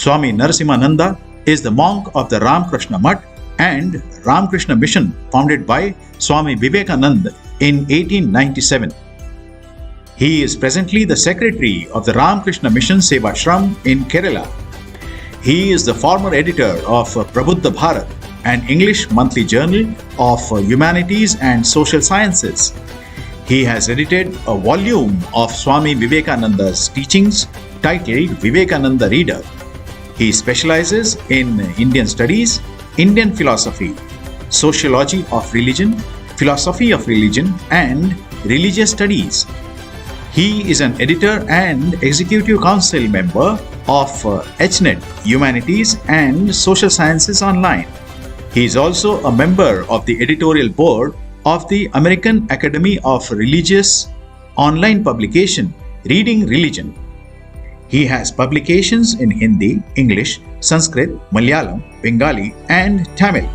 Swami Narasimhananda is the monk of the Ramakrishna Mutt and Ramakrishna Mission founded by Swami Vivekananda in 1897. He is presently the secretary of the Ramakrishna Mission Sevashrama in Kerala. He is the former editor of Prabuddha Bharata, an English monthly journal of Humanities and Social Sciences. He has edited a volume of Swami Vivekananda's teachings titled Vivekananda Reader. He specializes in Indian studies, Indian philosophy, sociology of religion, philosophy of religion, and religious studies. He is an editor and executive council member of HNet, Humanities and Social Sciences Online. He is also a member of the editorial board of the American Academy of Religious online publication, Reading Religion. He has publications in Hindi, English, Sanskrit, Malayalam, Bengali, and Tamil.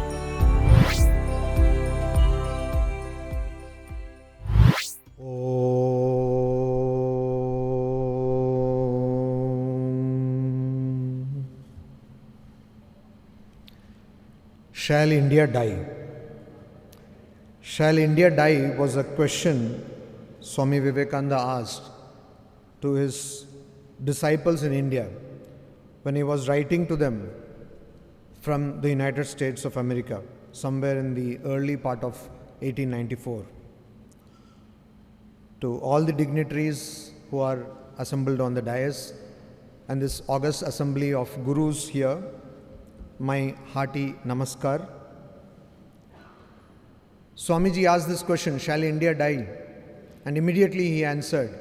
Shall India die? Shall India die was a question Swami Vivekananda asked to his disciples in India when he was writing to them from the United States of America, somewhere in the early part of 1894. To all the dignitaries who are assembled on the dais and this august assembly of gurus here, my hearty namaskar. Swamiji asked this question, shall India die? And immediately he answered,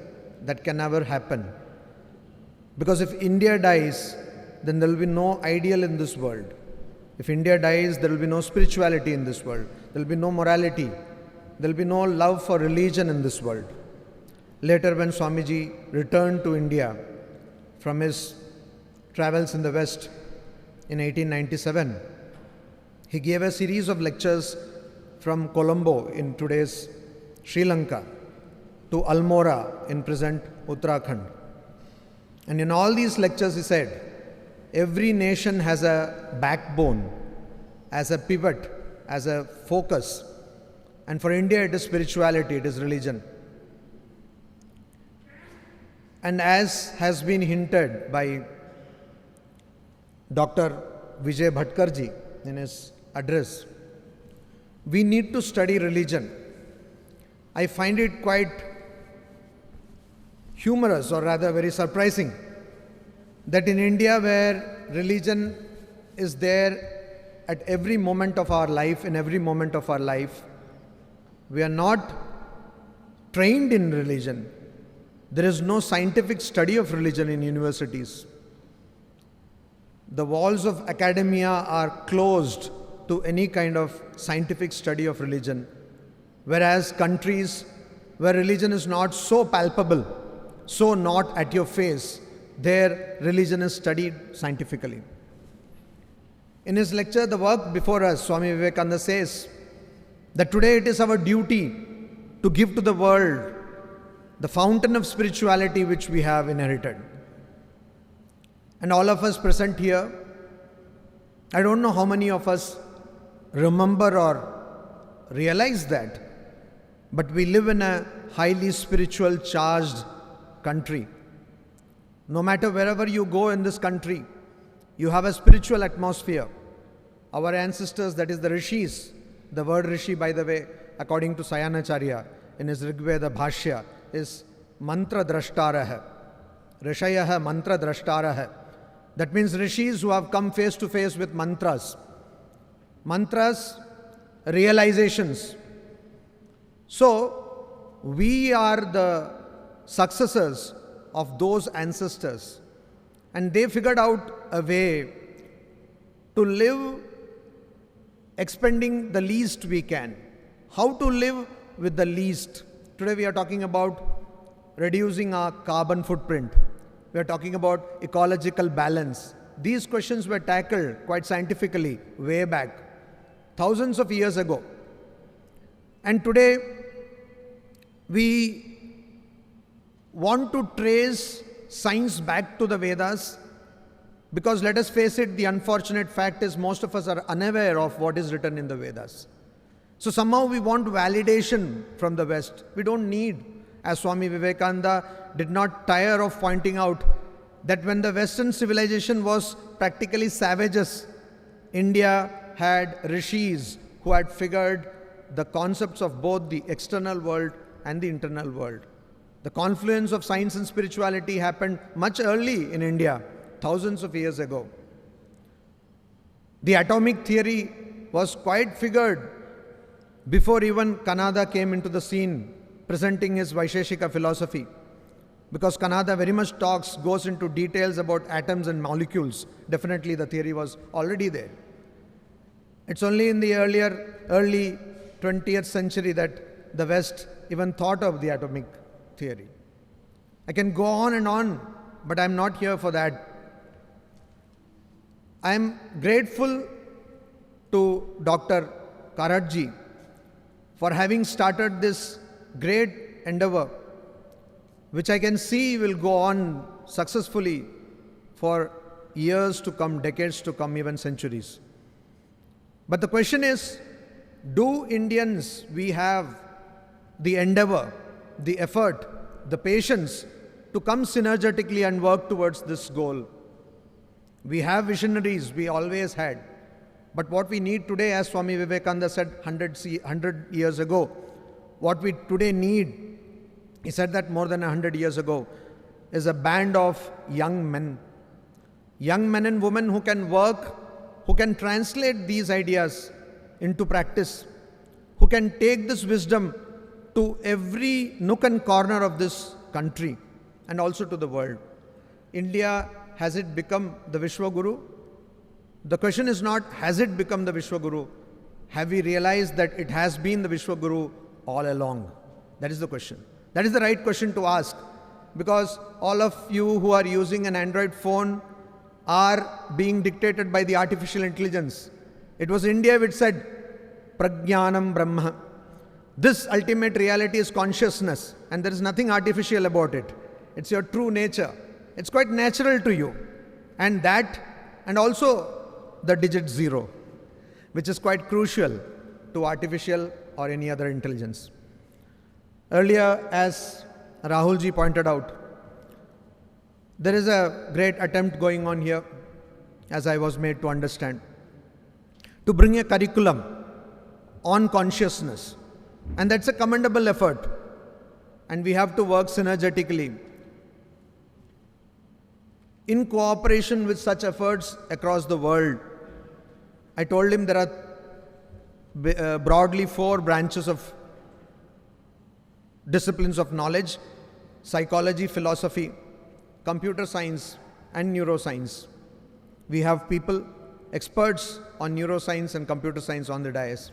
that can never happen. Because if India dies, then there will be no ideal in this world. If India dies, there will be no spirituality in this world. There will be no morality. There will be no love for religion in this world. Later, when Swamiji returned to India from his travels in the West in 1897, he gave a series of lectures from Colombo in today's Sri Lanka to Almora in present Uttarakhand. And in all these lectures he said, every nation has a backbone, as a pivot, as a focus. And for India it is spirituality, it is religion. And as has been hinted by Dr. Vijay Bhatkarji in his address, we need to study religion. I find it quite humorous, or rather very surprising, that in India, where religion is there at every moment of our life, in every moment of our life, we are not trained in religion. There is no scientific study of religion in universities. The walls of academia are closed to any kind of scientific study of religion, whereas countries where religion is not so palpable, so not at your face, their religion is studied scientifically. In his lecture, The Work Before Us, Swami Vivekananda says that today it is our duty to give to the world the fountain of spirituality which we have inherited. And all of us present here, I don't know how many of us remember or realize that, but we live in a highly spiritual charged country. No matter wherever you go in this country, you have a spiritual atmosphere. Our ancestors, that is the rishis, the word rishi, by the way, according to Sayanacharya in his Rigveda Bhashya, is mantra drashtaraha. Rishayaha mantra drashtaraha. That means rishis who have come face to face with mantras. Mantras, realizations. So, we are the successors of those ancestors, and they figured out a way to live expending the least we can. How to live with the least. Today we are talking about reducing our carbon footprint. We are talking about ecological balance. These questions were tackled quite scientifically way back, thousands of years ago. And today we want to trace science back to the Vedas Because let us face it, the unfortunate fact is most of us are unaware of what is written in the Vedas. So somehow we want validation from the West. We don't need, as Swami Vivekananda did not tire of pointing out, that when the Western civilization was practically savages, India had rishis who had figured the concepts of both the external world and the internal world. The confluence of science and spirituality happened much early in India, thousands of years ago. The atomic theory was quite figured before even Kanada came into the scene, presenting his Vaisheshika philosophy. Because Kanada very much goes into details about atoms and molecules. Definitely the theory was already there. It's only in the early 20th century that the West even thought of the atomic theory. I can go on, but I'm not here for that. I'm grateful to Dr. Karatji for having started this great endeavor, which I can see will go on successfully for years to come, decades to come, even centuries. But the question is, do Indians, we have the endeavor, the effort, the patience to come synergetically and work towards this goal? We have visionaries, we always had. But what we need today, as Swami Vivekananda said 100 years ago, what we today need, he said that more than 100 years ago, is a band of young men. Young men and women who can work, who can translate these ideas into practice, who can take this wisdom to every nook and corner of this country and also to the world. India, has it become the Vishwaguru? The question is not, has it become the Vishwaguru? Have we realized that it has been the Vishwaguru all along? That is the question. That is the right question to ask. Because all of you who are using an Android phone are being dictated by the artificial intelligence. It was India which said, Prajnanam Brahma. This ultimate reality is consciousness, and there is nothing artificial about it. It's your true nature. It's quite natural to you. And that, and also the digit 0, which is quite crucial to artificial or any other intelligence. Earlier, as Rahulji pointed out, there is a great attempt going on here, as I was made to understand, to bring a curriculum on consciousness. And that's a commendable effort. And we have to work synergetically in cooperation with such efforts across the world. I told him there are broadly 4 branches of disciplines of knowledge: psychology, philosophy, computer science, and neuroscience. We have people, experts on neuroscience and computer science on the dais.